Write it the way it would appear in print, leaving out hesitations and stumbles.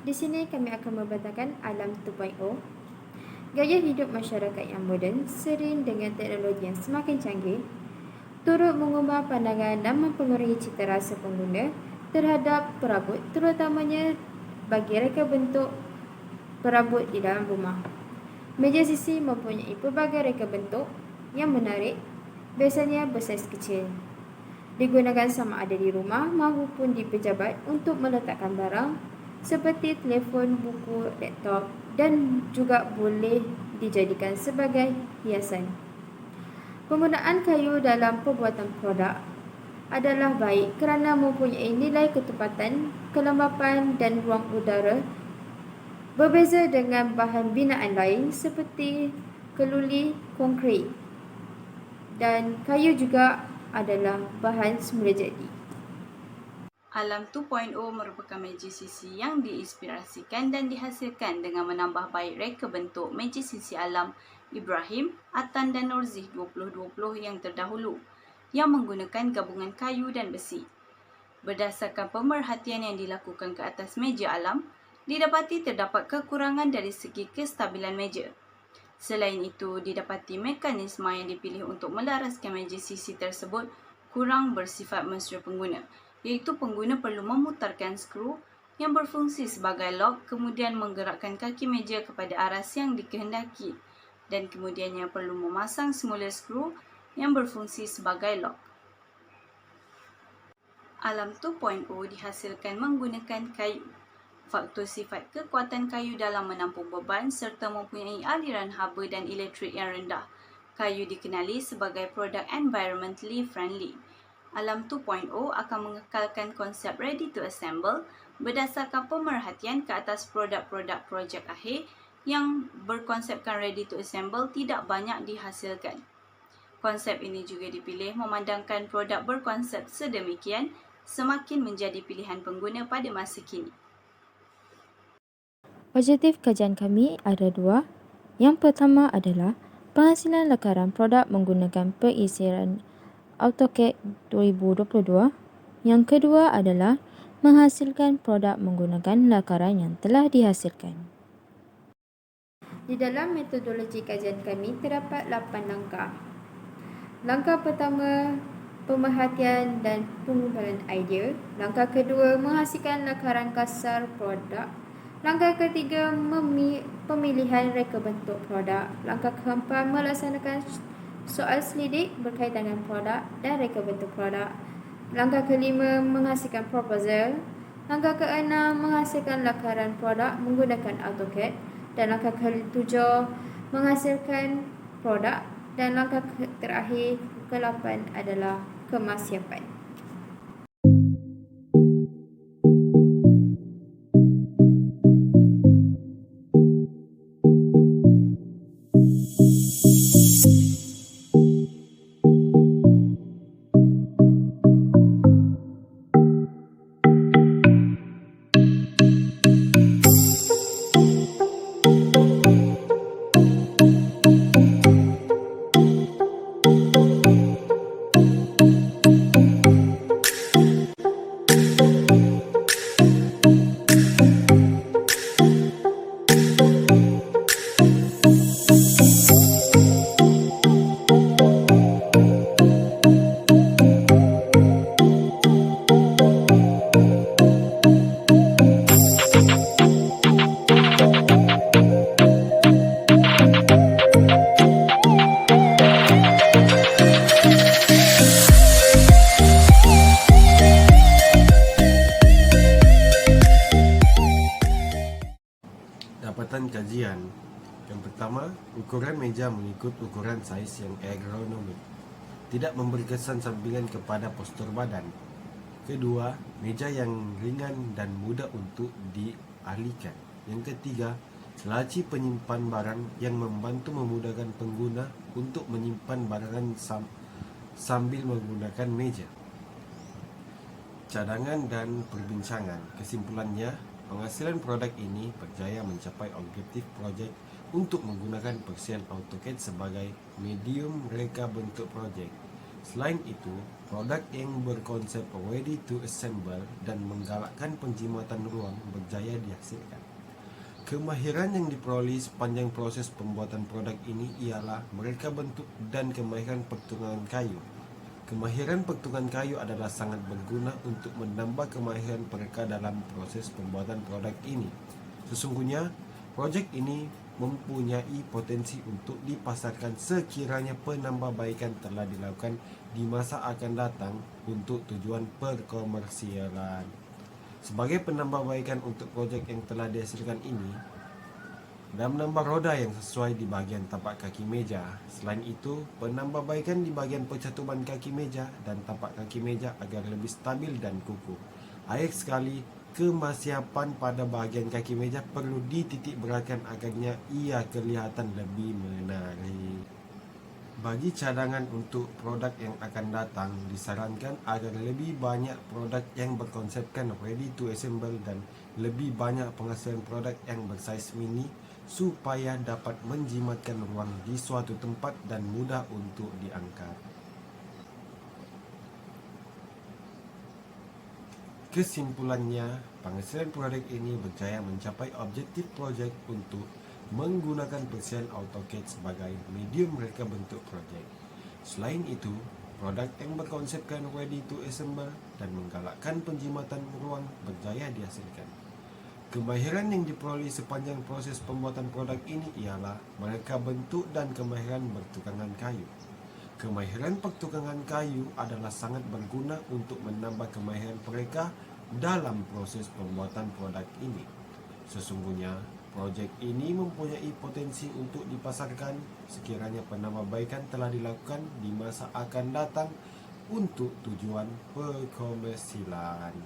Di sini kami akan membentangkan Alam 2.0. Gaya hidup masyarakat yang moden sering dengan teknologi yang semakin canggih turut mengubah pandangan dan mempengaruhi cita rasa pengguna terhadap perabot, terutamanya bagi reka bentuk perabot di dalam rumah. Meja sisi mempunyai pelbagai reka bentuk yang menarik, biasanya bersaiz kecil. Digunakan sama ada di rumah maupun di pejabat untuk meletakkan barang seperti telefon, buku, laptop dan juga boleh dijadikan sebagai hiasan. Penggunaan kayu dalam pembuatan produk adalah baik kerana mempunyai nilai ketepatan, kelembapan dan ruang udara berbeza dengan bahan binaan lain seperti keluli, konkrit dan kayu juga adalah bahan semula jadi. Alam 2.0 merupakan meja sisi yang diinspirasikan dan dihasilkan dengan menambah baik reka bentuk meja sisi Alam Ibrahim, Atan dan Norzih 2020 yang terdahulu yang menggunakan gabungan kayu dan besi. Berdasarkan pemerhatian yang dilakukan ke atas meja Alam, didapati terdapat kekurangan dari segi kestabilan meja. Selain itu, didapati mekanisme yang dipilih untuk melaraskan meja sisi tersebut kurang bersifat mesra pengguna, iaitu pengguna perlu memutarkan skru yang berfungsi sebagai lock, kemudian menggerakkan kaki meja kepada aras yang dikehendaki dan kemudiannya perlu memasang semula skru yang berfungsi sebagai lock. Alam 2.0 dihasilkan menggunakan kayu. Faktor sifat kekuatan kayu dalam menampung beban serta mempunyai aliran haba dan elektrik yang rendah. Kayu dikenali sebagai produk environmentally friendly. Alam 2.0 akan mengekalkan konsep ready to assemble berdasarkan pemerhatian ke atas produk-produk projek akhir yang berkonsepkan ready to assemble tidak banyak dihasilkan. Konsep ini juga dipilih memandangkan produk berkonsep sedemikian semakin menjadi pilihan pengguna pada masa kini. Objektif kajian kami ada dua. Yang pertama adalah penghasilan lakaran produk menggunakan perisiran AutoCAD 2022. Yang kedua adalah menghasilkan produk menggunakan lakaran yang telah dihasilkan. Di dalam metodologi kajian kami terdapat 8 langkah. Langkah pertama, pemerhatian dan pengumpulan idea. Langkah kedua, menghasilkan lakaran kasar produk. Langkah ketiga, pemilihan reka bentuk produk. Langkah keempat, melaksanakan soal selidik berkaitan dengan produk dan reka bentuk produk. Langkah kelima, menghasilkan proposal. Langkah keenam, menghasilkan lakaran produk menggunakan AutoCAD. Dan langkah ketujuh, menghasilkan produk. Dan langkah terakhir, ke-8 adalah kemaksiapan. Dapatan kajian. Yang pertama, ukuran meja mengikut ukuran saiz yang ergonomik, tidak memberi kesan sampingan kepada postur badan. Kedua, meja yang ringan dan mudah untuk dialihkan. Yang ketiga, laci penyimpan barang yang membantu memudahkan pengguna untuk menyimpan barangan sambil menggunakan meja. Cadangan dan perbincangan. Kesimpulannya, penghasilan produk ini berjaya mencapai objektif projek untuk menggunakan persian AutoCAD sebagai medium reka bentuk projek. Selain itu, produk yang berkonsep ready to assemble dan menggalakkan penjimatan ruang berjaya dihasilkan. Kemahiran yang diperoleh sepanjang proses pembuatan produk ini ialah mereka bentuk dan kemahiran pertunjukan kayu. Kemahiran pertunjukan kayu adalah sangat berguna untuk menambah kemahiran mereka dalam proses pembuatan produk ini. Sesungguhnya, projek ini mempunyai potensi untuk dipasarkan sekiranya penambahbaikan telah dilakukan di masa akan datang untuk tujuan perkomersialan. Sebagai penambahbaikan untuk projek yang telah dihasilkan ini, dan menambah roda yang sesuai di bahagian tapak kaki meja. Selain itu, penambahbaikan di bahagian percatuman kaki meja dan tapak kaki meja agar lebih stabil dan kukuh. Akhir sekali, kemasiapan pada bahagian kaki meja perlu dititik beratkan agarnya ia kelihatan lebih menarik. Bagi cadangan untuk produk yang akan datang, disarankan agar lebih banyak produk yang berkonsepkan ready to assemble dan lebih banyak penghasilan produk yang bersaiz mini supaya dapat menjimatkan ruang di suatu tempat dan mudah untuk diangkat. Kesimpulannya, penghasilan produk ini berjaya mencapai objektif projek untuk menggunakan persian AutoCAD sebagai medium reka bentuk projek. Selain itu, produk yang berkonsepkan ready to assemble dan menggalakkan penjimatan ruang berjaya dihasilkan. Kemahiran yang diperoleh sepanjang proses pembuatan produk ini ialah mereka bentuk dan kemahiran bertukangan kayu. Kemahiran pertukangan kayu adalah sangat berguna untuk menambah kemahiran mereka dalam proses pembuatan produk ini. Sesungguhnya, projek ini mempunyai potensi untuk dipasarkan sekiranya penambahbaikan telah dilakukan di masa akan datang untuk tujuan perkomersialan.